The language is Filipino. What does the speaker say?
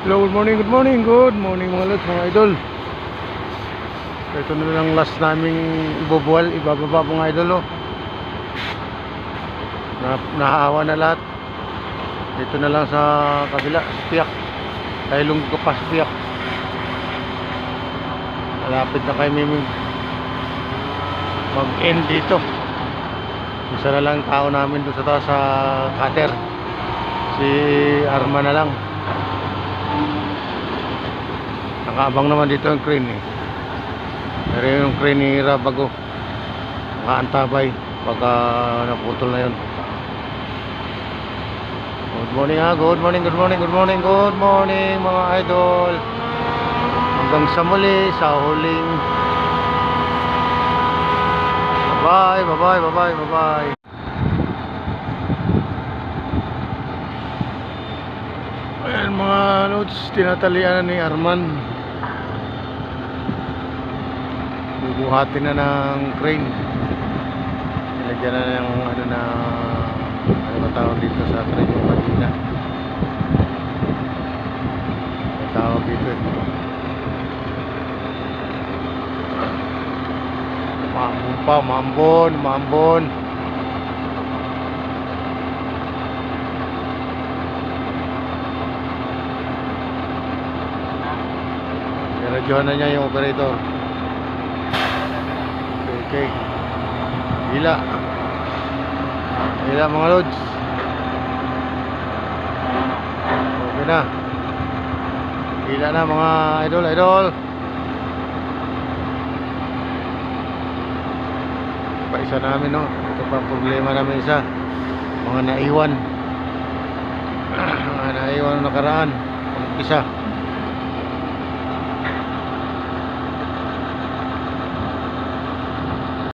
Hello, good morning, mga lods, mga idol. Ito na lang last naming ibubuwal, ibababa mga idol, oh. Nahawa na lahat. Dito na lang sa kabila, sa Piak. Taylong Kapas, Piak. Malapit na kay Miming mag-end dito. Isa na lang tao namin doon sa taas sa cutter. Si Arma na lang. Nakaabang naman dito yung crane eh. Pero yung crane ni Rabago nakaantabay pagka naputol na yun. Good morning mga idol. Hanggang sa muli sa huling. Bye. Ayan mga loads, tinatalian ni Arman. Bubuhatin na ng crane. Nilagyan na ng ano ba tawag dito sa crane, yung padina. May tawag dito eh. Mambon. Radyohan na niya yung operator. Okay. Hila mga loads. Okay na. Hila na mga idol. Pa isa namin, no. Ito pa problema namin isa. Mga naiwan nakaraan. Isa